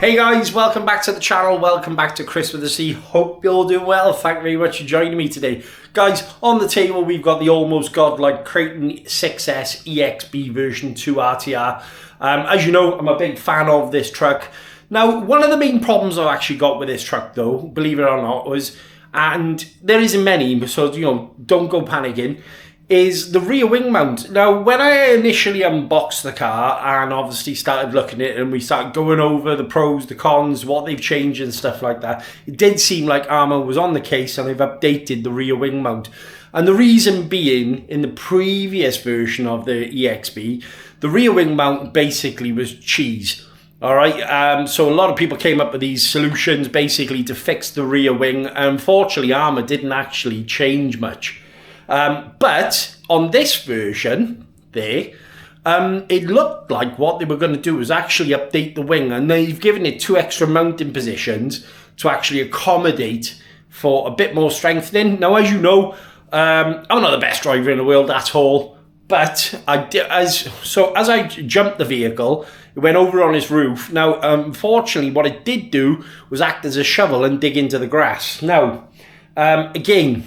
Hey guys, welcome back to the channel, welcome back to Chris with the C. Hope you're all doing well. Thank you very much for joining me today. Guys, on the table we've got the almost godlike Kraton 6S EXB version 2 RTR. As you know, I'm a big fan of this truck. Now, one of the main problems I've actually got with this truck though, believe it or not, was, and there isn't many, so don't go panicking, is the rear wing mount. Now, when I initially unboxed the car and obviously started looking at it and we started going over the pros, the cons, what they've changed and stuff like that, it did seem like Arrma was on the case and they've updated the rear wing mount. And the reason being, in the previous version of the EXB, the rear wing mount basically was cheese. All right, so a lot of people came up with these solutions basically to fix the rear wing. Unfortunately, Arrma didn't actually change much. But on this version there, it looked like what they were going to do was actually update the wing, and they've given it 2 extra mounting positions to actually accommodate for a bit more strengthening. Now, as you know, I'm not the best driver in the world at all, but as I jumped the vehicle, it went over on its roof. Now, unfortunately, what it did do was act as a shovel and dig into the grass. Now, again,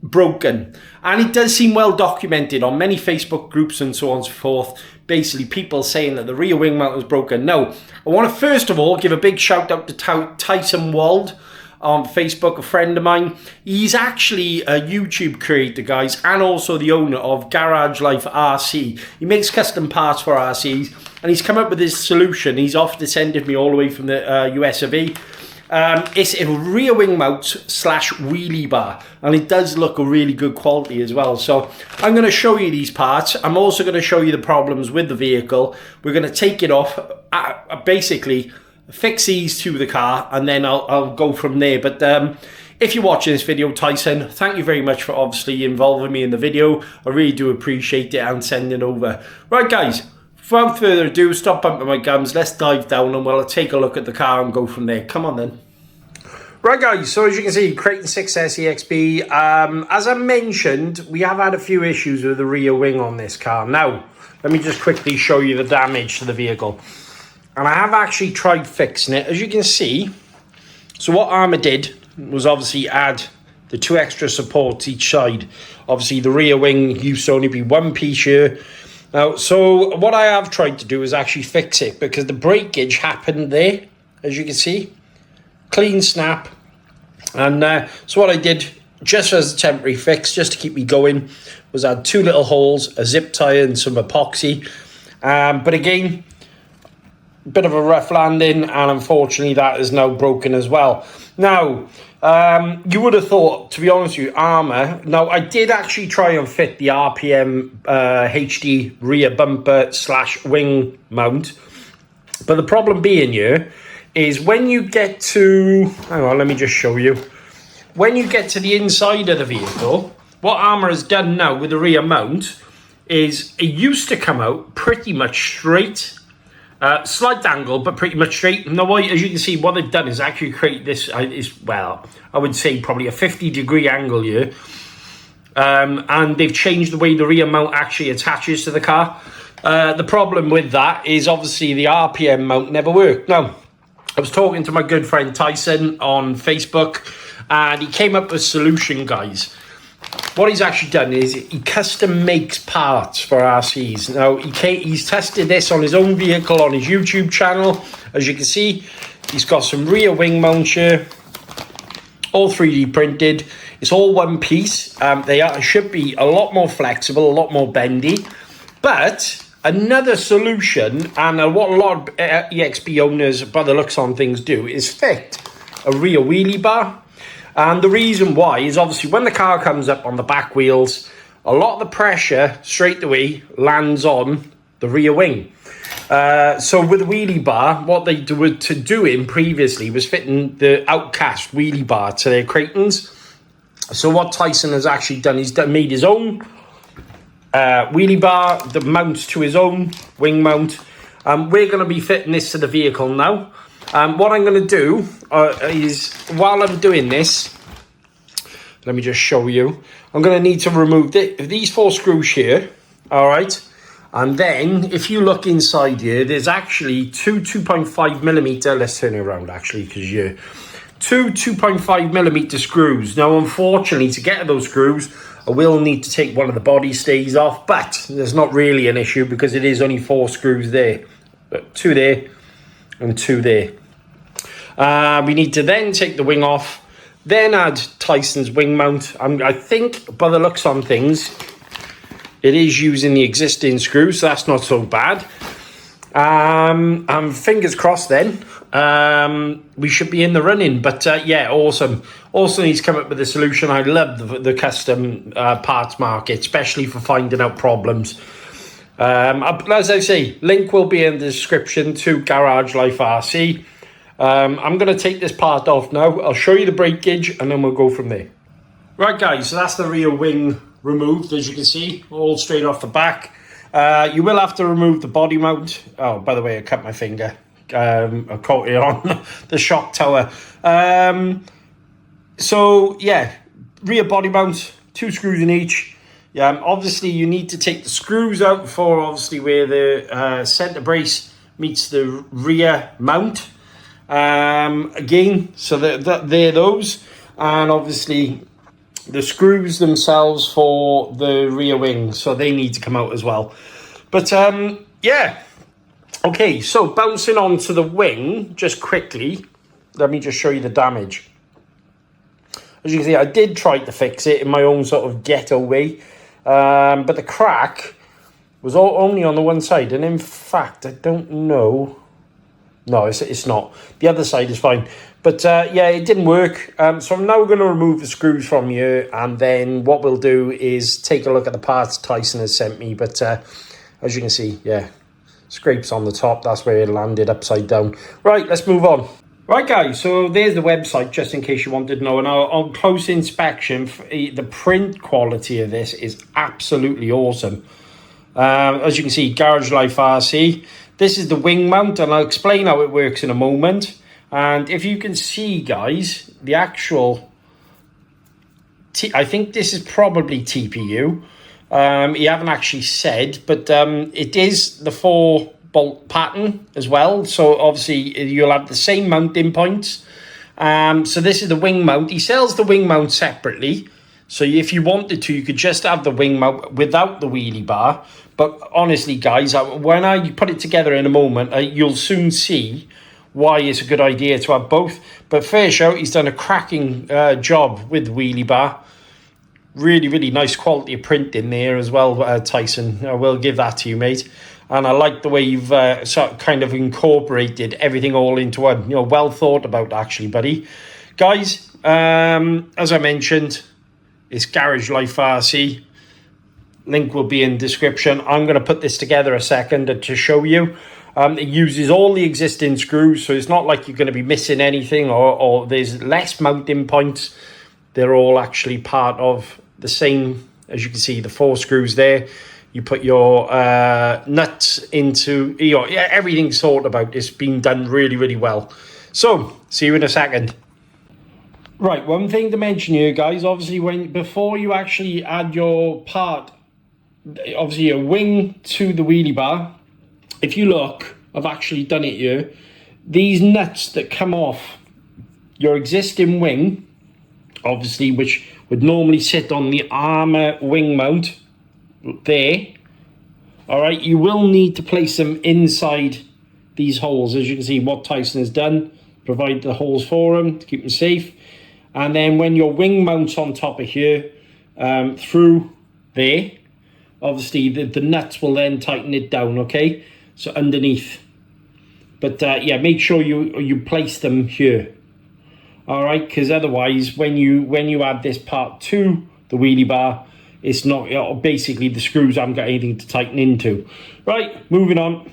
broken, and it does seem well documented on many Facebook groups and so on and so forth, basically people saying that the rear wing mount was broken. Now, I want to first of all give a big shout out to Tyson on Facebook, a friend of mine. He's actually a YouTube creator, guys, and also the owner of Garage Life RC. He makes custom parts for RCs, and he's come up with this solution. He's often sending me all the way from the US of A. It's a rear wing mount / wheelie bar, and it does look a really good quality as well. So I'm going to show you these parts. I'm also going to show you the problems with the vehicle. We're going to take it off, basically fix these to the car, and then I'll go from there. But if you're watching this video, Tyson, thank you very much for obviously involving me in the video. I really do appreciate it and sending over. Right, guys, without further ado, stop bumping my gums. Let's dive down and we'll take a look at the car and go from there. Come on then. Right, guys, so as you can see, Kraton 6S EXB. As I mentioned, we have had a few issues with the rear wing on this car. Now, let me just quickly show you the damage to the vehicle. And I have actually tried fixing it. As you can see, so what Arrma did was obviously add the 2 extra supports each side. Obviously, the rear wing used to only be 1 piece here. Now, so what I have tried to do is actually fix it, because the breakage happened there, as you can see. Clean snap. And so what I did, just as a temporary fix, just to keep me going, was add 2 little holes, a zip tie and some epoxy. But again, a bit of a rough landing, and unfortunately that is now broken as well. Now, you would have thought, to be honest with you, Arrma, now I did actually try and fit the RPM HD rear bumper / wing mount, but the problem being here is when you get to, hang on, let me just show you. When you get to the inside of the vehicle, what Arrma has done now with the rear mount is it used to come out pretty much straight. Slight angle, but pretty much straight. Now, as you can see, what they've done is actually create this, well, I would say probably a 50-degree angle here. And they've changed the way the rear mount actually attaches to the car. The problem with that is obviously the RPM mount never worked. Now, I was talking to my good friend Tyson on Facebook, and he came up with a solution, guys. What he's actually done is he custom makes parts for RCs. Now, he's tested this on his own vehicle on his YouTube channel. As you can see, he's got some rear wing mounts here, all 3D printed. It's all 1 piece. They should be a lot more flexible, a lot more bendy. But another solution, and what a lot of EXB owners, by the looks on things, do, is fit a rear wheelie bar. And the reason why is obviously when the car comes up on the back wheels, a lot of the pressure straight away lands on the rear wing. So with the wheelie bar, what they were doing previously was fitting the outcast wheelie bar to their Kratons. So what Tyson has actually done, he's made his own wheelie bar that mounts to his own wing mount. We're going to be fitting this to the vehicle now. What I'm going to do is, while I'm doing this, let me just show you. I'm going to need to remove these 4 screws here, all right? And then if you look inside here, there's actually two 2.5mm, let's turn it around actually, because you two 2.5mm screws. Now unfortunately, to get those screws, I will need to take one of the body stays off, but there's not really an issue because it is only 4 screws there. Two there and 2 there. We need to then take the wing off, then add Tyson's wing mount. I think by the looks on things, it is using the existing screws, so that's not so bad. And fingers crossed then, we should be in the running. But yeah, awesome. Also needs to come up with a solution. I love the custom parts market, especially for finding out problems. As I say, link will be in the description to Garage Life RC. I'm going to take this part off now. I'll show you the breakage and then we'll go from there. Right guys, so that's the rear wing removed, as you can see, all straight off the back. You will have to remove the body mount. Oh, by the way, I cut my finger. I caught it on the shock tower. So yeah, rear body mount, 2 screws in each. Obviously you need to take the screws out for obviously where the center brace meets the rear mount. Again, so they're those, and obviously the screws themselves for the rear wing, so they need to come out as well. But yeah, okay, so bouncing on to the wing just quickly, let me just show you the damage. As you can see, I did try to fix it in my own sort of ghetto way, but the crack was only on the one side, and in fact I don't know. No, it's not. The other side is fine. But yeah, it didn't work. So I'm now going to remove the screws from here. And then what we'll do is take a look at the parts Tyson has sent me. But as you can see, yeah, scrapes on the top. That's where it landed upside down. Right, let's move on. Right, guys, so there's the website, just in case you wanted to know. And on close inspection, the print quality of this is absolutely awesome. As you can see, Garage Life RC. This is the wing mount, and I'll explain how it works in a moment. And if you can see, guys, the actual... I think this is probably TPU. You haven't actually said, but it is the 4-bolt pattern as well. So obviously you'll have the same mounting points. So this is the wing mount. He sells the wing mount separately. So if you wanted to, you could just have the wing mount without the wheelie bar. But honestly, guys, when I put it together in a moment, you'll soon see why it's a good idea to have both. But fair shout, he's done a cracking job with the wheelie bar. Really, really nice quality of print in there as well, Tyson. I will give that to you, mate. And I like the way you've sort of kind of incorporated everything all into one. You know, well thought about, actually, buddy. Guys, as I mentioned, it's Garage Life RC. Link will be in description. I'm going to put this together a second to show you. It uses all the existing screws, so it's not like you're going to be missing anything or there's less mounting points. They're all actually part of the same, as you can see, the 4 screws there. You put your nuts into, you know, yeah, everything's sorted about. It's been done really, really well. So, see you in a second. Right, one thing to mention here, guys, obviously before you actually add your part, obviously a wing to the wheelie bar, if you look, I've actually done it here. These nuts that come off your existing wing, obviously, which would normally sit on the Arrma wing mount there, all right, you will need to place them inside these holes. As you can see, what Tyson has done, provide the holes for them to keep them safe. And then when your wing mounts on top of here, through there, obviously the nuts will then tighten it down, okay? So underneath. But yeah, make sure you place them here. All right, because otherwise when you add this part to the wheelie bar, it's not, you know, basically the screws haven't got anything to tighten into. Right, moving on.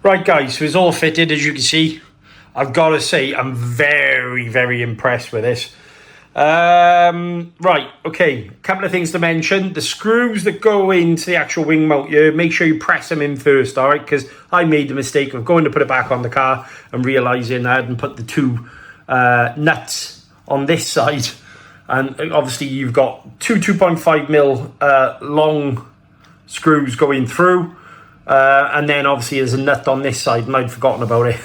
Right, guys, so it's all fitted, as you can see. I've got to say, I'm very, very impressed with this. Right, okay, a couple of things to mention. The screws that go into the actual wing mount here, make sure you press them in first, all right? Because I made the mistake of going to put it back on the car and realising I hadn't put the 2 nuts on this side. And obviously you've got 2 2.5mm long screws going through. And then obviously there's a nut on this side, and I'd forgotten about it.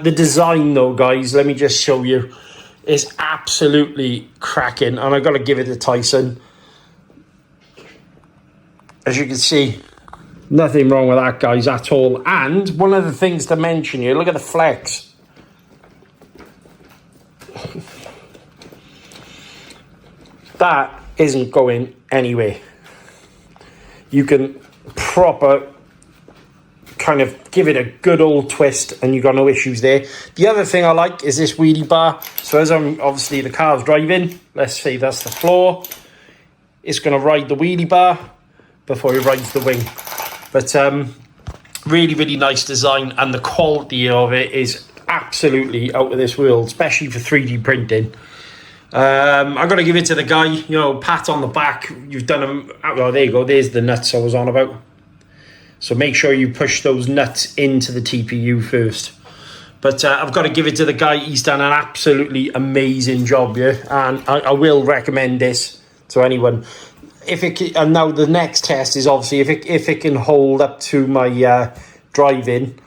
The design though, guys, let me just show you. It's absolutely cracking, and I've got to give it to Tyson. As you can see, nothing wrong with that, guys, at all. And one of the things to mention here, look at the flex. That isn't going anywhere. You can proper kind of give it a good old twist, and you've got no issues there. The other thing I like is this wheelie bar. So as I'm obviously the car's driving, let's say that's the floor, it's going to ride the wheelie bar before it rides the wing. But really, really nice design, and the quality of it is absolutely out of this world, especially for 3D printing. I've got to give it to the guy, you know, pat on the back. You've done them. Oh, there you go. There's the nuts I was on about. So make sure you push those nuts into the TPU first. But I've got to give it to the guy. He's done an absolutely amazing job here, and I will recommend this to anyone. If it can, and now the next test is obviously if it can hold up to my driving.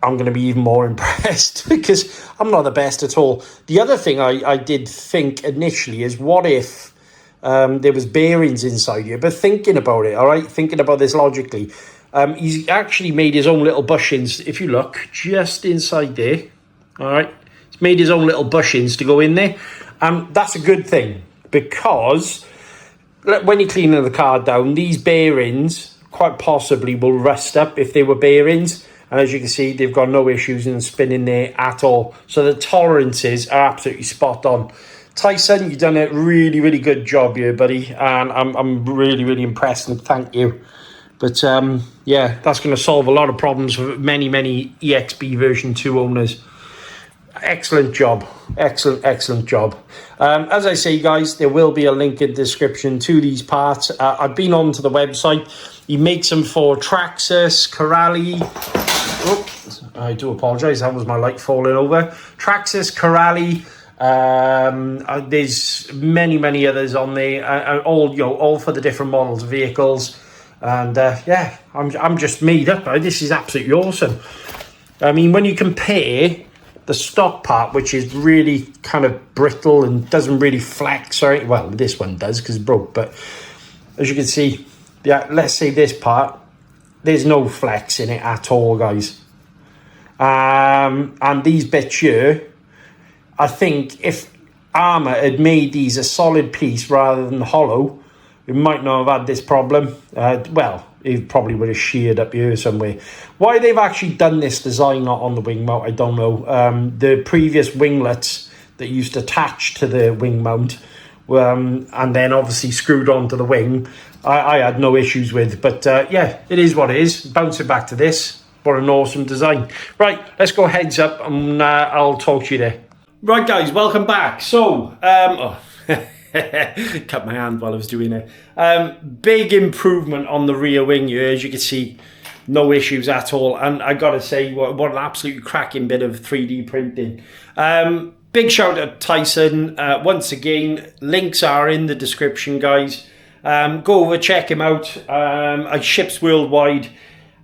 I'm going to be even more impressed because I'm not the best at all. The other thing I did think initially is, what if there was bearings inside here? But thinking about it, all right, thinking about this logically, he's actually made his own little bushings. If you look just inside there, all right, he's made his own little bushings to go in there. That's a good thing, because when you're cleaning the car down, these bearings quite possibly will rust up if they were bearings. And as you can see, they've got no issues in spinning there at all. So the tolerances are absolutely spot on. Tyson, you've done a really, really good job here, buddy. And I'm really, really impressed, and thank you. But yeah, that's going to solve a lot of problems for many, many EXB version 2 owners. Excellent job. Excellent job. As I say, guys, there will be a link in the description to these parts. I've been onto the website. He makes them for Traxxas, Corrali. Oh, I do apologise. That was my light falling over. Traxxas, Corrali. There's many others on there. All for the different models of vehicles. And yeah, I'm just made up. This is absolutely awesome. I mean, when you compare the stock part, which is really kind of brittle and doesn't really flex, or well, this one does because it's broke, but as you can see, yeah, let's say this part, there's no flex in it at all, guys. And these bits here, I think if Arrma had made these a solid piece rather than hollow, we might not have had this problem. Well, it probably would have sheared up here somewhere. Why they've actually done this design on the wing mount, I don't know. The previous winglets that used to attach to the wing mount, and then obviously screwed onto the wing, I had no issues with. But yeah, it is what it is. Bouncing back to this, what an awesome design. Right, let's go heads up, and I'll talk to you there. Right, guys, welcome back. So, cut my hand while I was doing it. Big improvement on the rear wing here, as you can see. No issues at all. And I gotta say, what an absolute cracking bit of 3D printing. Big shout out to Tyson. Once again, links are in the description, guys. Go over, check him out. I ships worldwide,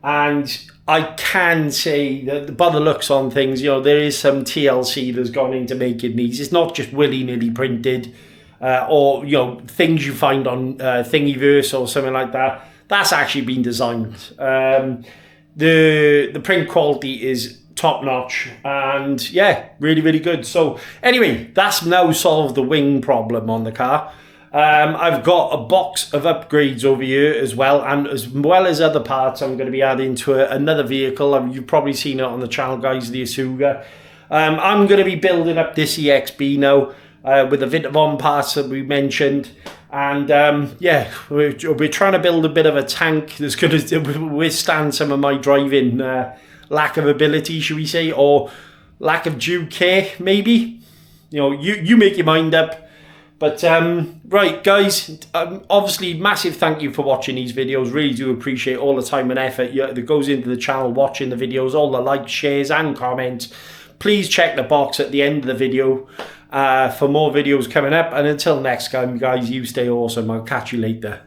and I can say that by the looks on things, you know, there is some TLC that's gone into making these. It's not just willy-nilly printed. Or, you know, things you find on Thingiverse or something like that. That's actually been designed. The print quality is top notch, and yeah, really good. So anyway, that's now solved the wing problem on the car. I've got a box of upgrades over here as well, and as well as other parts I'm going to be adding to another vehicle. You've probably seen it on the channel, guys, the Asuga. I'm going to be building up this EXB now, with the Vitavon parts that we mentioned, and yeah, we're trying to build a bit of a tank that's going to withstand some of my driving lack of ability, should we say, or lack of due care, maybe. You know, you make your mind up. But right, guys, obviously massive thank you for watching these videos. Really do appreciate all the time and effort that goes into the channel, watching the videos, all the likes, shares and comments. Please check the box at the end of the video for more videos coming up. And until next time, guys, you stay awesome. I'll catch you later.